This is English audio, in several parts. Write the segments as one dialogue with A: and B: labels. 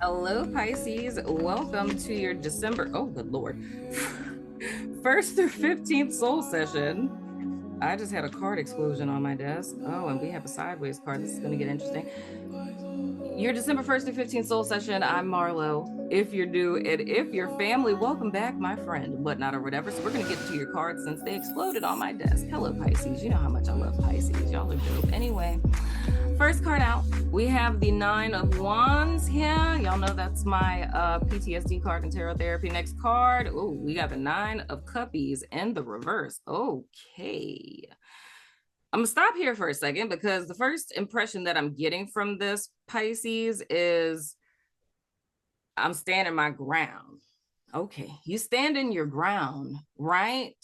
A: Hello, Pisces. Welcome to your December, oh, good Lord, 1st through 15th soul session. I just had a card explosion on my desk. Oh, and we have a sideways card. This is going to get interesting. Your December 1st through 15th soul session. I'm Marlo. If you're new and if you're family, welcome back, my friend, whatnot or whatever. So we're going to get to your cards since they exploded on my desk. Hello, Pisces. You know how much I love Pisces. Y'all are dope. Anyway, first card out, we have the Nine of Wands here. Y'all know that's my PTSD card in tarot therapy. Next card, oh, we got the Nine of Cuppies in the reverse. Okay. I'm gonna stop here for a second because the first impression that I'm getting from this, Pisces, is I'm standing my ground. Okay, you stand in your ground, right?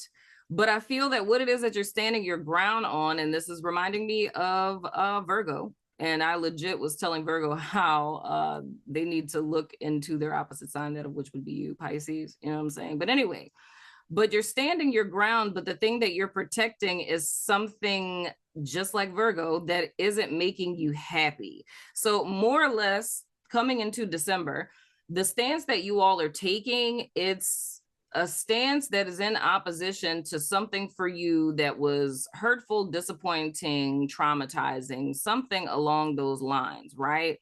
A: But I feel that what it is that you're standing your ground on, and this is reminding me of Virgo. And I legit was telling Virgo how they need to look into their opposite sign, that of which would be you, Pisces. You know what I'm saying? But anyway, but you're standing your ground, but the thing that you're protecting is something just like Virgo that isn't making you happy. So more or less coming into December, the stance that you all are taking, it's a stance that is in opposition to something for you that was hurtful, disappointing, traumatizing, something along those lines, right?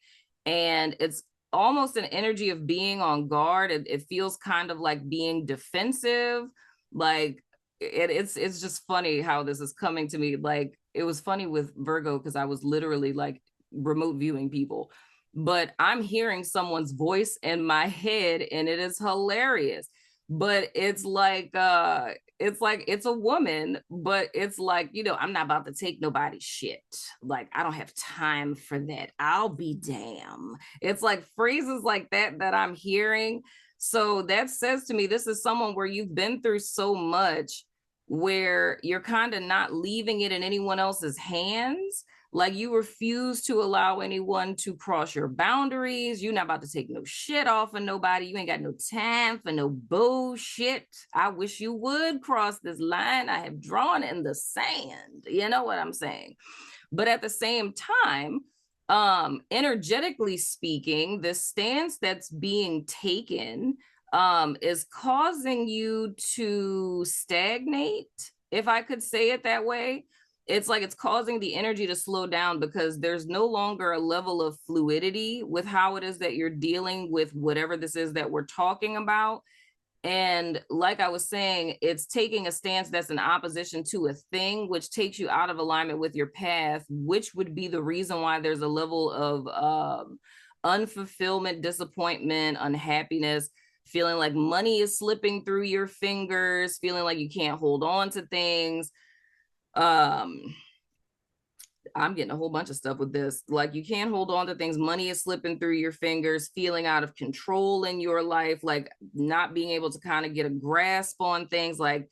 A: And it's almost an energy of being on guard. It feels kind of like being defensive. Like it's just funny how this is coming to me. Like it was funny with Virgo because I was literally like remote viewing people, but I'm hearing someone's voice in my head and it is hilarious. But it's like it's a woman, but it's like, I'm not about to take nobody's shit. Like, I don't have time for that. I'll be damn. It's like phrases like that I'm hearing. So that says to me, this is someone where you've been through so much where you're kind of not leaving it in anyone else's hands. Like you refuse to allow anyone to cross your boundaries. You're not about to take no shit off of nobody. You ain't got no time for no bullshit. I wish you would cross this line I have drawn in the sand. You know what I'm saying? But at the same time, energetically speaking, the stance that's being taken is causing you to stagnate, if I could say it that way. It's like it's causing the energy to slow down because there's no longer a level of fluidity with how it is that you're dealing with whatever this is that we're talking about. And like I was saying, it's taking a stance that's in opposition to a thing, which takes you out of alignment with your path, which would be the reason why there's a level of unfulfillment, disappointment, unhappiness, feeling like money is slipping through your fingers, feeling like you can't hold on to things. I'm getting a whole bunch of stuff with this. Like you can't hold on to things. Money is slipping through your fingers, feeling out of control in your life, like not being able to kind of get a grasp on things, like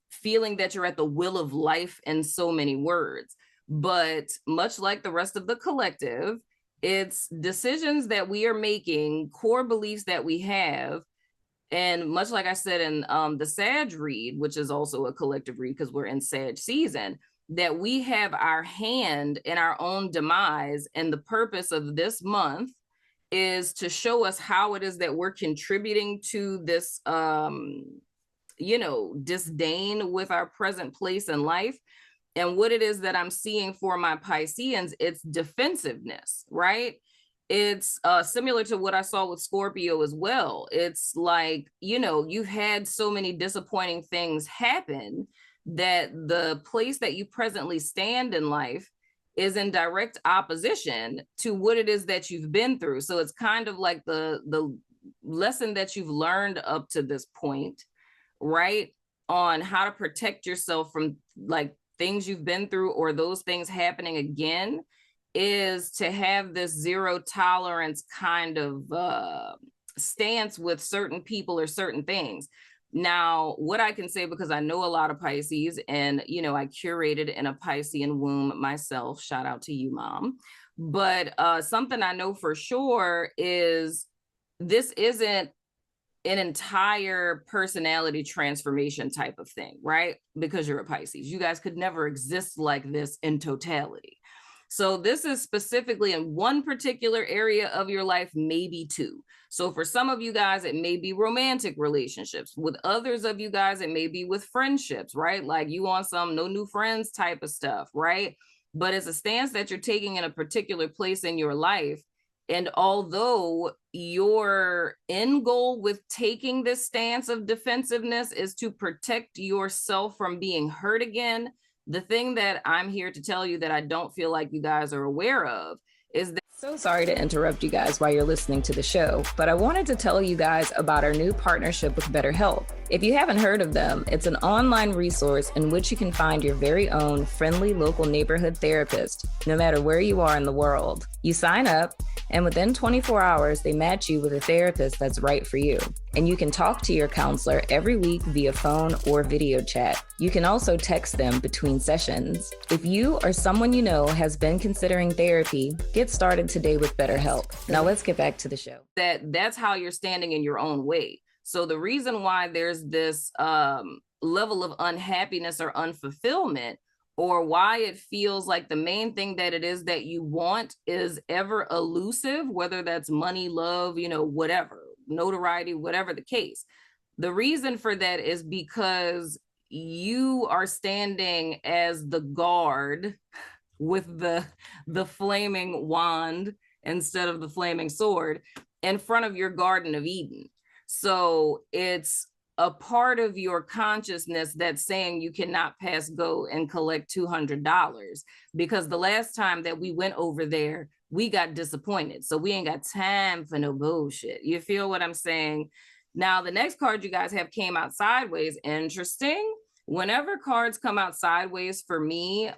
A: feeling that you're at the will of life in so many words. But much like the rest of the collective, it's decisions that we are making, core beliefs that we have. And much like I said in the Sag read, which is also a collective read because we're in Sag season, that we have our hand in our own demise. And the purpose of this month is to show us how it is that we're contributing to this, disdain with our present place in life. And what it is that I'm seeing for my Pisceans, it's defensiveness, right? It's similar to what I saw with Scorpio as well. It's like, you've had so many disappointing things happen that the place that you presently stand in life is in direct opposition to what it is that you've been through. So it's kind of like the lesson that you've learned up to this point, right? On how to protect yourself from like things you've been through or those things happening again, is to have this zero tolerance kind of stance with certain people or certain things. Now, what I can say, because I know a lot of Pisces and, I curated in a Piscean womb myself, shout out to you, Mom. But something I know for sure is this isn't an entire personality transformation type of thing, right? Because you're a Pisces. You guys could never exist like this in totality. So this is specifically in one particular area of your life, maybe two. So for some of you guys, it may be romantic relationships. With others of you guys, it may be with friendships, right? Like you want some no new friends type of stuff, right? But it's a stance that you're taking in a particular place in your life. And although your end goal with taking this stance of defensiveness is to protect yourself from being hurt again, the thing that I'm here to tell you that I don't feel like you guys are aware of is that. So sorry to interrupt you guys while you're listening to the show, but I wanted to tell you guys about our new partnership with BetterHelp. If you haven't heard of them, it's an online resource in which you can find your very own friendly local neighborhood therapist, no matter where you are in the world. You sign up, and within 24 hours, they match you with a therapist that's right for you. And you can talk to your counselor every week via phone or video chat. You can also text them between sessions. If you or someone you know has been considering therapy, get started today with BetterHelp. Now let's get back to the show. That's how you're standing in your own way. So the reason why there's this level of unhappiness or unfulfillment, or why it feels like the main thing that it is that you want is ever elusive, whether that's money, love, whatever, notoriety, whatever the case. The reason for that is because you are standing as the guard with the flaming wand instead of the flaming sword in front of your Garden of Eden. So it's a part of your consciousness that's saying you cannot pass go and collect $200, because the last time that we went over there, we got disappointed. So we ain't got time for no bullshit. You feel what I'm saying? Now, the next card you guys have came out sideways. Interesting. Whenever cards come out sideways for me,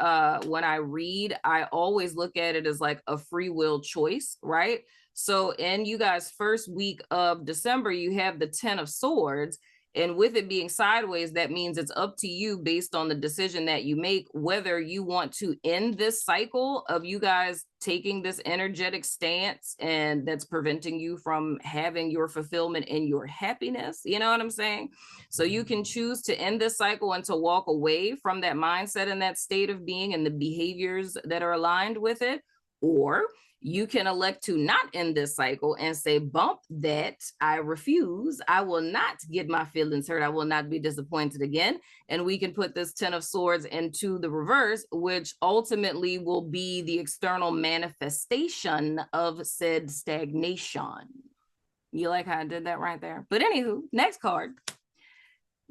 A: when I read, I always look at it as like a free will choice, right? So in you guys' first week of December, you have the 10 of Swords. And with it being sideways, that means it's up to you based on the decision that you make, whether you want to end this cycle of you guys taking this energetic stance and that's preventing you from having your fulfillment and your happiness. You know what I'm saying? So you can choose to end this cycle and to walk away from that mindset and that state of being and the behaviors that are aligned with it. Or you can elect to not end this cycle and say, bump that, I refuse. I will not get my feelings hurt. I will not be disappointed again. And we can put this 10 of Swords into the reverse, which ultimately will be the external manifestation of said stagnation. You like how I did that right there? But anywho, next card.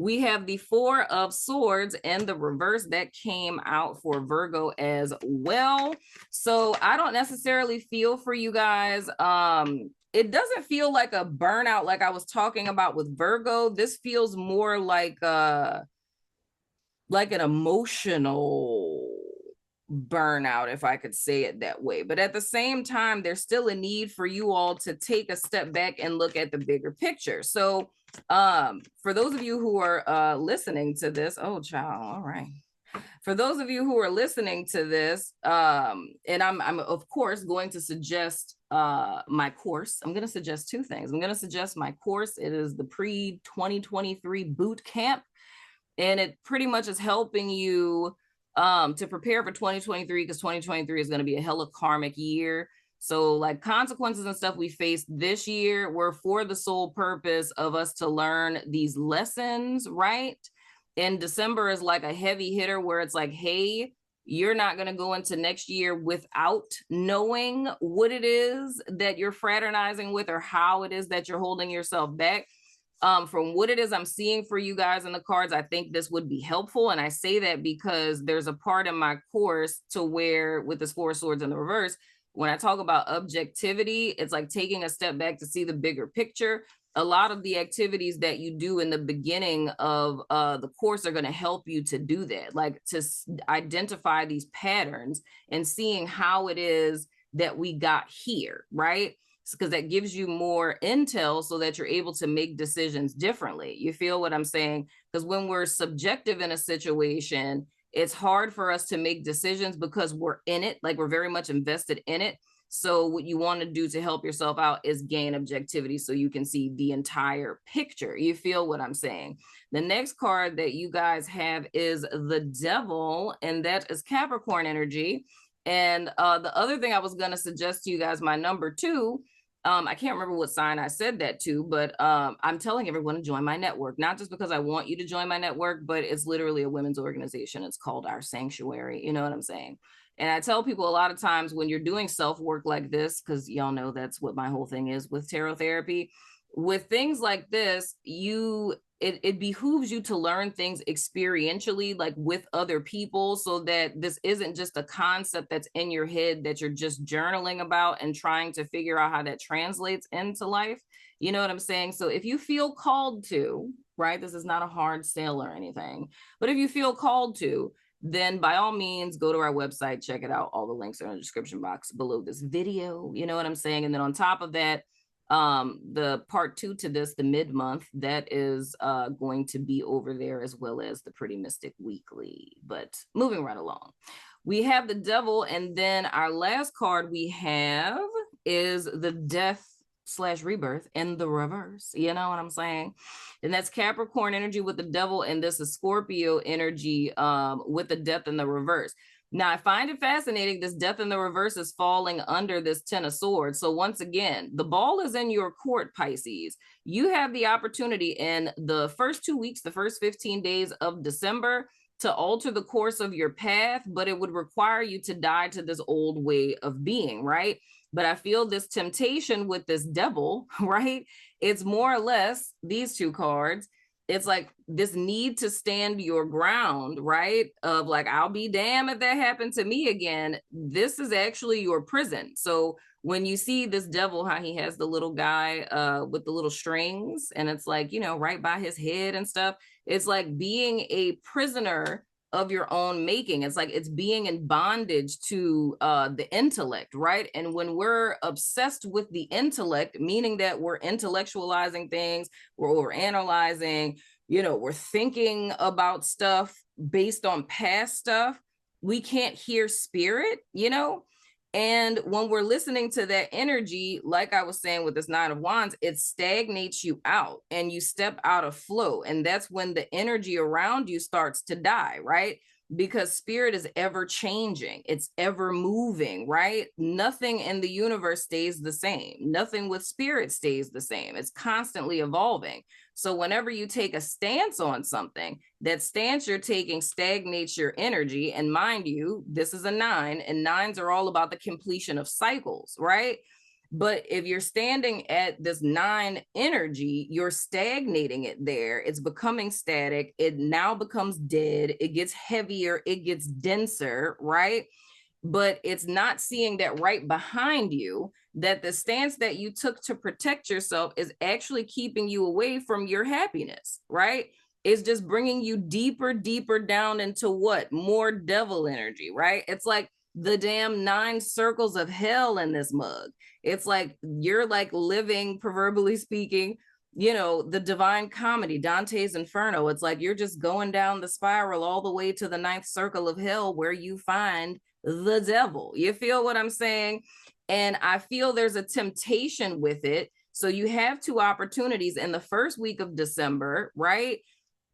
A: We have the 4 of Swords and the reverse that came out for Virgo as well. So I don't necessarily feel for you guys. It doesn't feel like a burnout like I was talking about with Virgo. This feels more like an emotional burnout, if I could say it that way. But at the same time, there's still a need for you all to take a step back and look at the bigger picture. So for those of you who are listening to this, oh child, all right. For those of you who are listening to this, and I'm of course going to suggest my course. I'm going to suggest two things. I'm going to suggest my course. It is the pre-2023 boot camp, and it pretty much is helping you to prepare for 2023, because 2023 is going to be a hella karmic year. So like consequences and stuff we faced this year were for the sole purpose of us to learn these lessons, right? And December is like a heavy hitter where it's like, hey, you're not going to go into next year without knowing what it is that you're fraternizing with or how it is that you're holding yourself back. From what it is I'm seeing for you guys in the cards, I think this would be helpful. And I say that because there's a part in my course to where with the 4 of Swords in the reverse, when I talk about objectivity, it's like taking a step back to see the bigger picture. A lot of the activities that you do in the beginning of the course are going to help you to do that, like to identify these patterns and seeing how it is that we got here, right? Because that gives you more intel so that you're able to make decisions differently. You feel what I'm saying? Because when we're subjective in a situation, it's hard for us to make decisions because we're in it, like we're very much invested in it. So what you want to do to help yourself out is gain objectivity so you can see the entire picture. You feel what I'm saying? The next card that you guys have is the Devil, and that is Capricorn energy. And the other thing I was going to suggest to you guys, my number 2, I can't remember what sign I said that to, but I'm telling everyone to join my network, not just because I want you to join my network, but it's literally a women's organization. It's called Our Sanctuary. You know what I'm saying? And I tell people a lot of times when you're doing self-work like this, because y'all know that's what my whole thing is with tarot therapy, with things like this, it behooves you to learn things experientially, like with other people, so that this isn't just a concept that's in your head that you're just journaling about and trying to figure out how that translates into life. You know what I'm saying? So if you feel called to, right, this is not a hard sell or anything, but if you feel called to, then by all means, go to our website, check it out. All the links are in the description box below this video. You know what I'm saying? And then on top of that, the part 2 to this, the mid-month, that is going to be over there, as well as the Pretty Mystic Weekly. But moving right along, we have the Devil, and then our last card we have is the Death / Rebirth in the reverse. You know what I'm saying? And that's Capricorn energy with the Devil, and this is Scorpio energy with the Death in the reverse. Now, I find it fascinating, this Death in the reverse is falling under this 10 of Swords. So once again, the ball is in your court, Pisces. You have the opportunity in the first 2 weeks, the first 15 days of December, to alter the course of your path, but it would require you to die to this old way of being, right? But I feel this temptation with this Devil, right? It's more or less these 2 cards. It's like this need to stand your ground, right? Of like, I'll be damned if that happened to me again. This is actually your prison. So when you see this Devil, how he has the little guy with the little strings, and it's like, you know, right by his head and stuff, it's like being a prisoner of your own making. It's like it's being in bondage to the intellect, right? And when we're obsessed with the intellect, meaning that we're intellectualizing things, we're analyzing, you know, we're thinking about stuff based on past stuff, we can't hear spirit, you know? And when we're listening to that energy, like I was saying with this 9 of Wands, it stagnates you out and you step out of flow. And that's when the energy around you starts to die, right? Because spirit is ever changing. It's ever moving, right? Nothing in the universe stays the same. Nothing with spirit stays the same. It's constantly evolving. So whenever you take a stance on something, that stance you're taking stagnates your energy. And mind you, this is a 9, and 9s are all about the completion of cycles, right? But if you're standing at this 9 energy, you're stagnating it there. It's becoming static. It now becomes dead. It gets heavier. It gets denser, right? But it's not seeing that right behind you, that the stance that you took to protect yourself is actually keeping you away from your happiness, right? It's just bringing you deeper, deeper down into what? More Devil energy, right? It's like the damn 9 circles of hell in this mug. It's like you're like living, proverbially speaking, you know, the Divine Comedy, Dante's Inferno. It's like you're just going down the spiral all the way to the 9th circle of hell, where you find the Devil. You feel what I'm saying? And I feel there's a temptation with it. So you have 2 opportunities in the first week of December, right?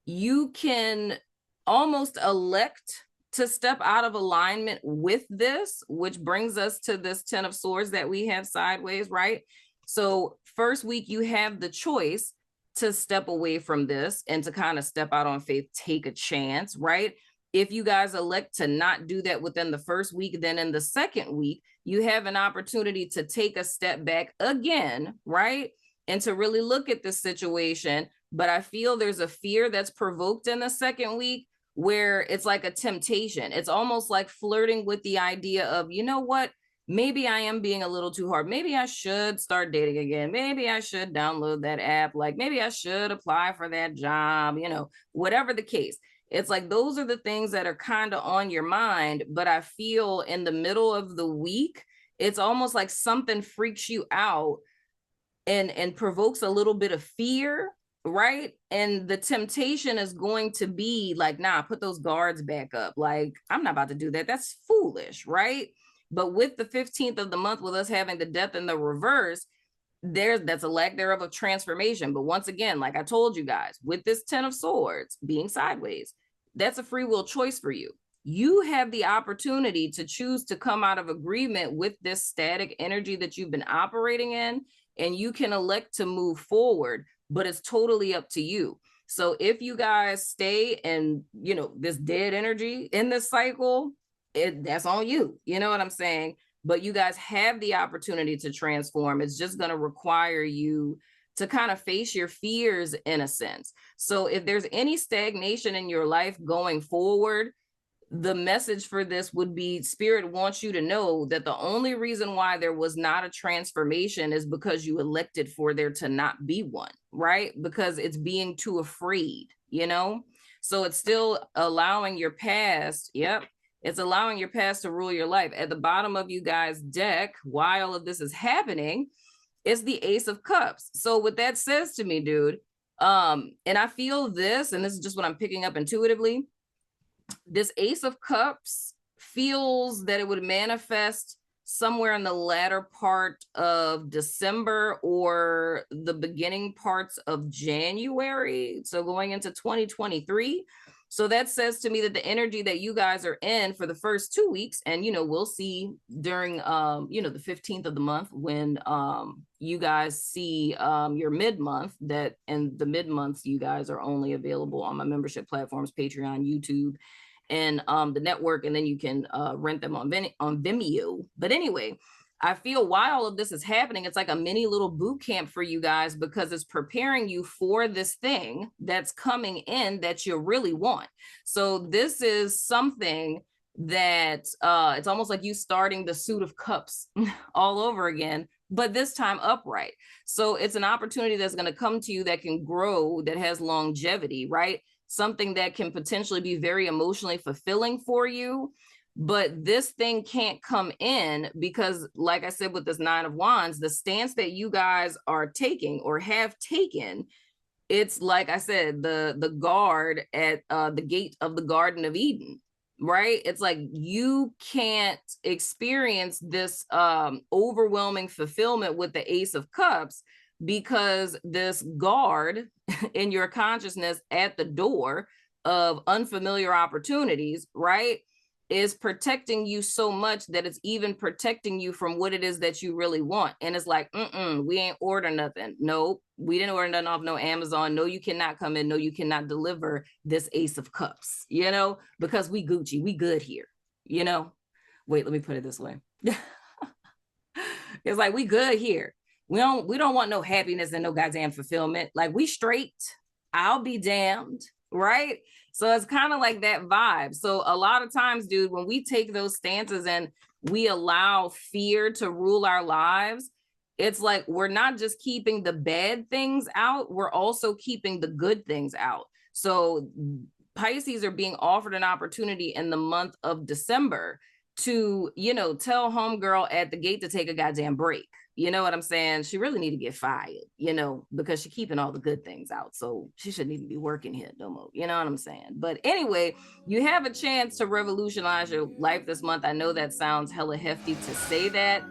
A: You can almost elect to step out of alignment with this, which brings us to this 10 of Swords that we have sideways, right? So first week, you have the choice to step away from this and to kind of step out on faith, take a chance, right? If you guys elect to not do that within the first week, then in the second week, you have an opportunity to take a step back again, right? And to really look at this situation. But I feel there's a fear that's provoked in the second week, where it's like a temptation. It's almost like flirting with the idea of, you know what? Maybe I am being a little too hard. Maybe I should start dating again. Maybe I should download that app. Like maybe I should apply for that job, you know, whatever the case. It's like those are the things that are kind of on your mind. But I feel in the middle of the week, it's almost like something freaks you out and provokes a little bit of fear, right? And the temptation is going to be like, nah, put those guards back up. Like, I'm not about to do that. That's foolish, right? But with the 15th of the month, with us having the Death in the reverse, that's a lack thereof of transformation. But once again, like I told you guys, with this 10 of Swords being sideways, that's a free will choice for you. you have the opportunity to choose to come out of agreement with this static energy that you've been operating in, and you can elect to move forward, but it's totally up to you. So if you guys stay in, you know, this dead energy in this cycle, that's on you. You know what I'm saying? But you guys have the opportunity to transform. It's just going to require you to kind of face your fears in a sense. So if there's any stagnation in your life going forward, the message for this would be Spirit wants you to know that the only reason why there was not a transformation is because you elected for there to not be one, right? Because it's being too afraid, you know? So it's still allowing your past, it's allowing your past to rule your life. At the bottom of you guys' deck, while all of this is happening, is the Ace of Cups. So what that says to me, dude, and I feel this, and this is just what I'm picking up intuitively, this Ace of Cups feels that it would manifest somewhere in the latter part of December or the beginning parts of January. So going into 2023. So that says to me that the energy that you guys are in for the first 2 weeks, and, you know, we'll see during, you know, the 15th of the month when you guys see your mid-month, that in the mid-months, you guys are only available on my membership platforms, Patreon, YouTube, and the network, and then you can rent them on Vimeo. But anyway, I feel while all of this is happening, it's like a mini little boot camp for you guys, because it's preparing you for this thing that's coming in that you really want. So this is something that it's almost like you starting the suit of cups all over again, but this time upright. So it's an opportunity that's going to come to you that can grow, that has longevity, right? Something that can potentially be very emotionally fulfilling for you. But this thing can't come in because, like I said, with this Nine of Wands, the stance that you guys are taking or have taken, it's like I said, the guard at the gate of the Garden of Eden, right? It's like you can't experience this overwhelming fulfillment with the Ace of Cups because this guard in your consciousness at the door of unfamiliar opportunities, right, is protecting you so much that it's even protecting you from what it is that you really want. And it's like, we ain't order nothing. Nope, we didn't order nothing off no Amazon. No, you cannot come in. No, you cannot deliver this Ace of Cups, you know, because we Gucci, we good here, you know. Wait, let me put it this way. It's like, we good here. We don't want no happiness and no goddamn fulfillment. Like, we straight, I'll be damned, right? So it's kind of like that vibe. So a lot of times, dude, when we take those stances and we allow fear to rule our lives, it's like we're not just keeping the bad things out, we're also keeping the good things out. So Pisces are being offered an opportunity in the month of December to, you know, tell homegirl at the gate to take a goddamn break. You know what I'm saying? She really need to get fired, you know, because she's keeping all the good things out. So she shouldn't even be working here no more. You know what I'm saying? But anyway, you have a chance to revolutionize your life this month. I know that sounds hella hefty to say that,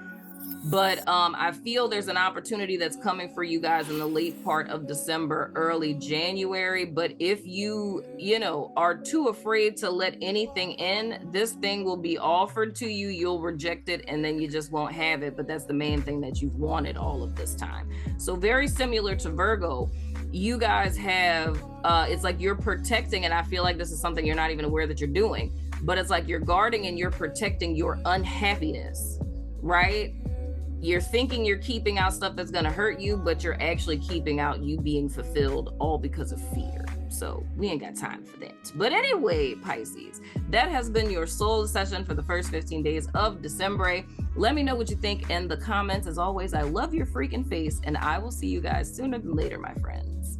A: but I feel there's an opportunity that's coming for you guys in the late part of December, early January. But if you know, are too afraid to let anything in, this thing will be offered to you. You'll reject it, and then you just won't have it. But that's the main thing that you've wanted all of this time. So very similar to Virgo, you guys have, it's like you're protecting, and I feel like this is something you're not even aware that you're doing, but it's like you're guarding and you're protecting your unhappiness, right? You're thinking you're keeping out stuff that's going to hurt you, but you're actually keeping out you being fulfilled, all because of fear. So we ain't got time for that. But anyway, Pisces, that has been your soul session for the first 15 days of December. Let me know what you think in the comments. As always, I love your freaking face, and I will see you guys sooner than later, my friends.